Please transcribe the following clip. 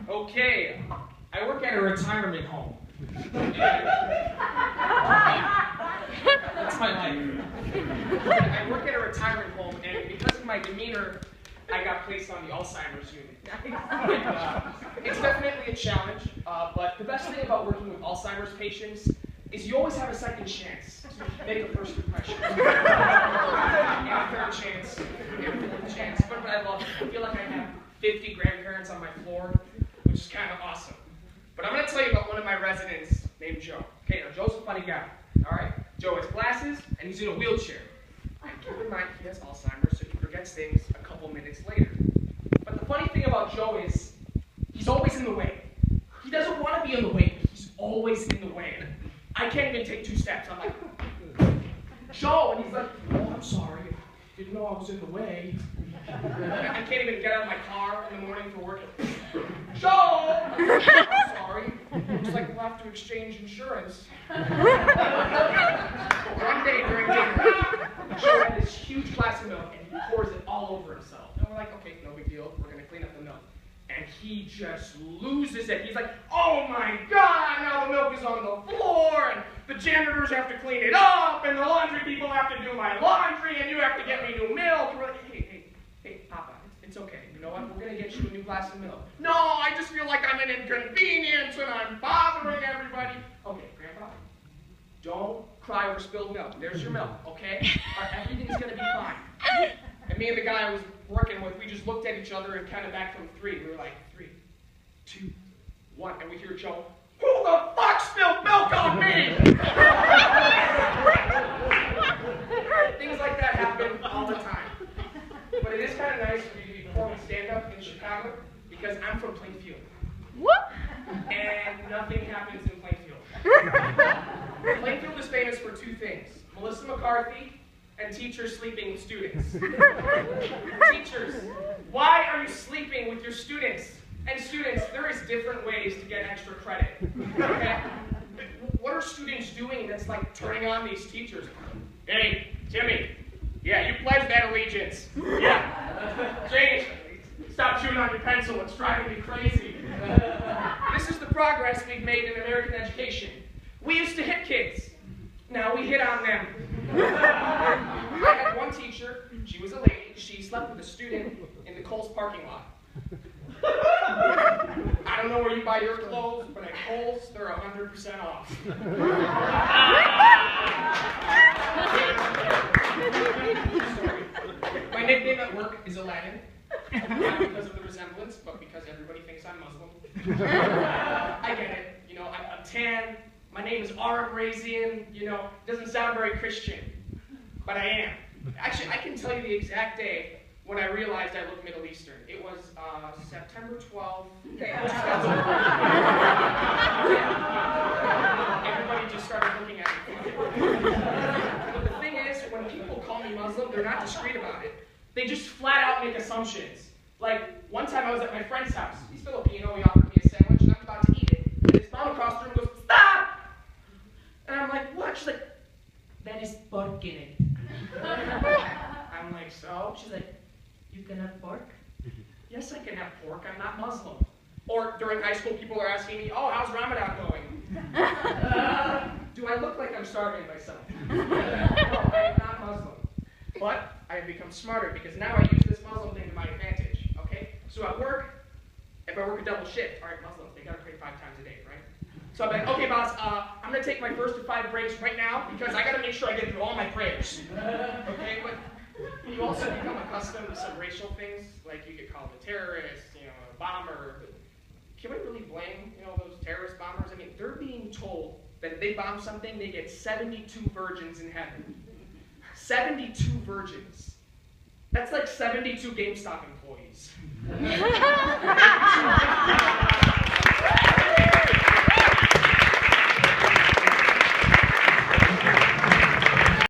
Okay, I work at a retirement home. That's my life. I work at a retirement home, and because of my demeanor, I got placed on the Alzheimer's unit. It's definitely a challenge, but the best thing about working with Alzheimer's patients is you always have a second chance to make a first impression. And a third chance, and a fourth chance. But I love it. I feel like I have 50 grandparents on my floor, which is kind of awesome. But I'm going to tell you about one of my residents named Joe. Okay, now Joe's a funny guy. All right? Joe has glasses, and he's in a wheelchair. Keep in mind, he has Alzheimer's, so he forgets things a couple minutes later. But the funny thing about Joe is, he's always in the way. He doesn't want to be in the way, but he's always in the way. And I can't even take 2 steps. I'm like, Joe, and he's like, oh, I'm sorry. Didn't know I was in the way. I can't even get out of my car in the morning for work. Joe! I'm sorry. Looks like we'll have to exchange insurance. One day during dinner, Joe had this huge glass of milk, and he pours it all over himself. And we're like, okay, no big deal. We're going to clean up the milk. And he just loses it. He's like, oh my God, now the milk is on the floor, and the janitors have to clean it up, and the laundry people have to do my laundry, and you have to get me new milk. We're like, hey, Papa, it's okay. You know what? We're going to get you a new glass of milk. No, I just feel like I'm an inconvenience, and I'm bothering everybody. Okay, Grandpa, don't cry over spilled milk. There's your milk, okay? Everything's going to be fine. And me and the guy I was working with, we just looked at each other and counted back from 3. We were like, 3, 2, 1. And we hear Joe, who the fuck spilled milk on me? Things like that happen all the time. But it is kind of nice for you to be performing stand-up in Chicago, because I'm from Plainfield. And nothing happens in Plainfield. Plainfield is famous for 2 things. Melissa McCarthy and teachers sleeping with students. Teachers, why are you sleeping with your students? And students, there is different ways to get extra credit. Okay? What are students doing that's like turning on these teachers? Hey, Timmy, yeah, you pledged that allegiance. Yeah. Jane, stop chewing on your pencil, it's driving me crazy. This is the progress we've made in American education. We used to hit kids. Now we hit on them. I had one teacher, she was a lady, she slept with a student in the Kohl's parking lot. I don't know where you buy your clothes, but at Kohl's, they're 100% off. My nickname at work is Aladdin. Not because of the resemblance, but because everybody thinks I'm Muslim. I get it. You know, I'm tan. My name is Aram, Rayzian. You know, doesn't sound very Christian, but I am. Actually, I can tell you the exact day when I realized I looked Middle Eastern. It was September 12th. Everybody just started looking at me. But the thing is, when people call me Muslim, they're not discreet about it. They just flat out make assumptions. Like, one time I was at my friend's house. He's Filipino, he offered me a sandwich, and I'm about to eat it. And his mom across the room goes, stop! And I'm like, what? She's like, that is pork in it. I'm like, so? She's like, you can have pork? Yes, I can have pork. I'm not Muslim. Or during high school, people are asking me, oh, how's Ramadan going? Do I look like I'm starving myself? No, I am not Muslim. But I have become smarter because now I use this Muslim thing to my advantage, okay? So at work, if I work a double shift, all right, Muslims, they gotta pray 5 times a day, right? So I'm like, okay, boss, I'm gonna take my first of 5 breaks right now because I gotta make sure I get through all my prayers. Okay, but you also become accustomed to some racial things, like you get called a terrorist, you know, a bomber. But can we really blame, you know, those terrorist bombers? I mean, they're being told that if they bomb something, they get 72 virgins in heaven. 72 virgins. That's like 72 GameStop employees.